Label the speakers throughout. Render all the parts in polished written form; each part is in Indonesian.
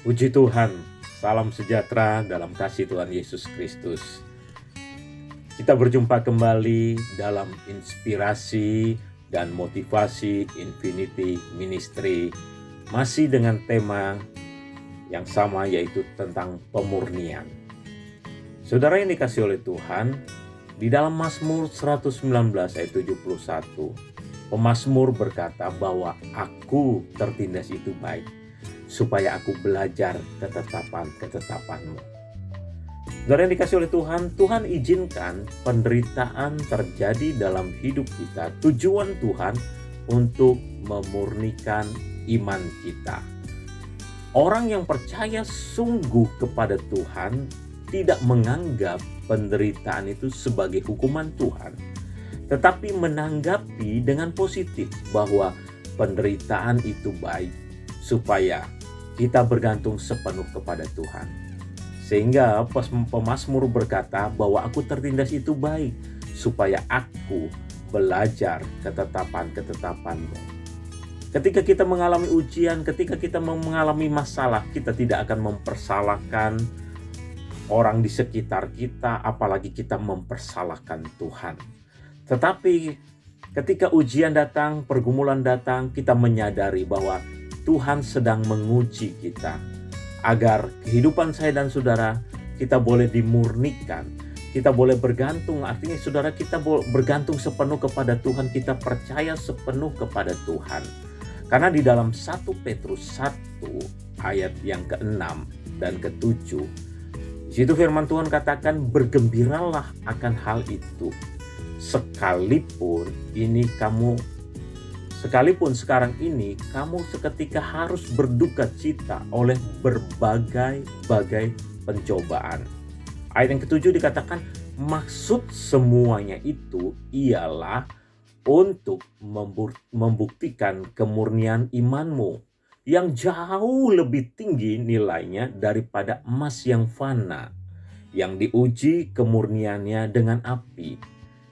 Speaker 1: Puji Tuhan, salam sejahtera dalam kasih Tuhan Yesus Kristus. Kita berjumpa kembali dalam inspirasi dan motivasi Infinity Ministry, masih dengan tema yang sama, yaitu tentang pemurnian. Saudara yang dikasihi oleh Tuhan, di dalam Mazmur 119 ayat 71, pemazmur berkata bahwa aku tertindas itu baik, supaya aku belajar ketetapan-ketetapan-Mu. Saudara yang dikasihi oleh Tuhan, Tuhan izinkan penderitaan terjadi dalam hidup kita. Tujuan Tuhan untuk memurnikan iman kita. Orang yang percaya sungguh kepada Tuhan tidak menganggap penderitaan itu sebagai hukuman Tuhan, tetapi menanggapi dengan positif bahwa penderitaan itu baik, supaya kita bergantung sepenuh kepada Tuhan. Sehingga pemazmur berkata bahwa aku tertindas itu baik, supaya aku belajar ketetapan-ketetapan-Mu. Ketika kita mengalami ujian, ketika kita mengalami masalah, kita tidak akan mempersalahkan orang di sekitar kita, apalagi kita mempersalahkan Tuhan. Tetapi ketika ujian datang, pergumulan datang, kita menyadari bahwa Tuhan sedang menguji kita, agar kehidupan saya dan saudara kita boleh dimurnikan, kita boleh bergantung. Artinya saudara, kita bergantung sepenuh kepada Tuhan, kita percaya sepenuh kepada Tuhan. Karena di dalam 1 Petrus 1 ayat yang ke-6 dan ke-7, di situ firman Tuhan katakan, bergembiralah akan hal itu, sekalipun sekarang ini kamu seketika harus berduka cita oleh berbagai pencobaan. Ayat yang ke-7 dikatakan, maksud semuanya itu ialah untuk membuktikan kemurnian imanmu, yang jauh lebih tinggi nilainya daripada emas yang fana, yang diuji kemurniannya dengan api,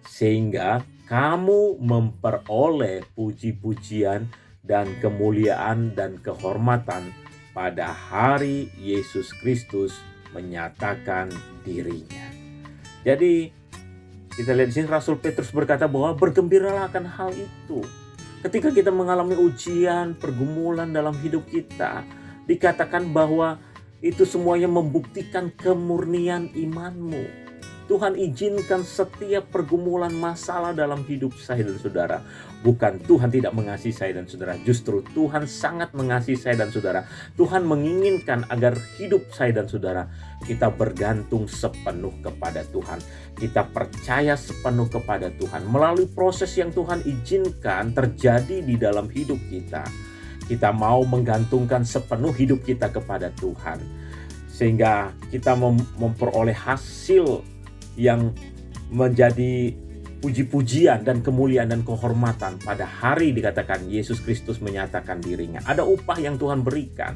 Speaker 1: sehingga kamu memperoleh puji-pujian dan kemuliaan dan kehormatan pada hari Yesus Kristus menyatakan dirinya. Jadi kita lihat di sini Rasul Petrus berkata bahwa bergembiralah akan hal itu. Ketika kita mengalami ujian, pergumulan dalam hidup kita, dikatakan bahwa itu semuanya membuktikan kemurnian imanmu. Tuhan izinkan setiap pergumulan masalah dalam hidup saya dan saudara. Bukan Tuhan tidak mengasihi saya dan saudara, justru Tuhan sangat mengasihi saya dan saudara. Tuhan menginginkan agar hidup saya dan saudara kita bergantung sepenuh kepada Tuhan. Kita percaya sepenuh kepada Tuhan. Melalui proses yang Tuhan izinkan terjadi di dalam hidup kita, kita mau menggantungkan sepenuh hidup kita kepada Tuhan, sehingga kita memperoleh hasil yang menjadi puji-pujian dan kemuliaan dan kehormatan pada hari dikatakan Yesus Kristus menyatakan dirinya. Ada upah yang Tuhan berikan.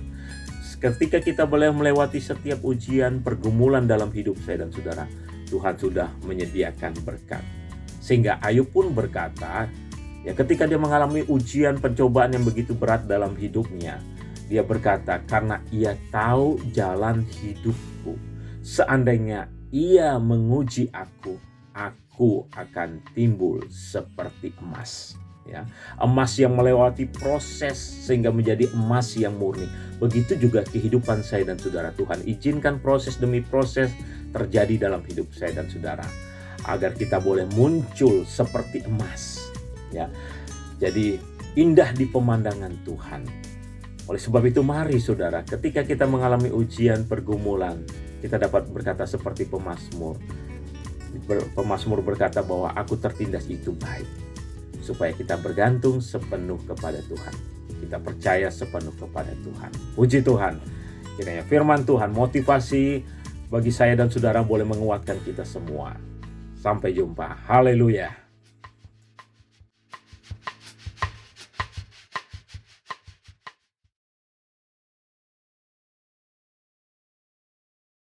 Speaker 1: Ketika kita boleh melewati setiap ujian, pergumulan dalam hidup saya dan saudara, Tuhan sudah menyediakan berkat. Sehingga Ayub pun berkata, ya, ketika dia mengalami ujian pencobaan yang begitu berat dalam hidupnya, dia berkata, karena ia tahu jalan hidupku, seandainya ia menguji aku akan timbul seperti emas. Ya, emas yang melewati proses sehingga menjadi emas yang murni. Begitu juga kehidupan saya dan saudara. Tuhan izinkan proses demi proses terjadi dalam hidup saya dan saudara, agar kita boleh muncul seperti emas. Ya, jadi indah di pemandangan Tuhan. Oleh sebab itu mari saudara, ketika kita mengalami ujian, pergumulan, kita dapat berkata seperti pemazmur. Pemazmur berkata bahwa aku tertindas itu baik, supaya kita bergantung sepenuh kepada Tuhan. Kita percaya sepenuh kepada Tuhan. Puji Tuhan. Kiranya firman Tuhan motivasi bagi saya dan saudara boleh menguatkan kita semua. Sampai jumpa. Haleluya.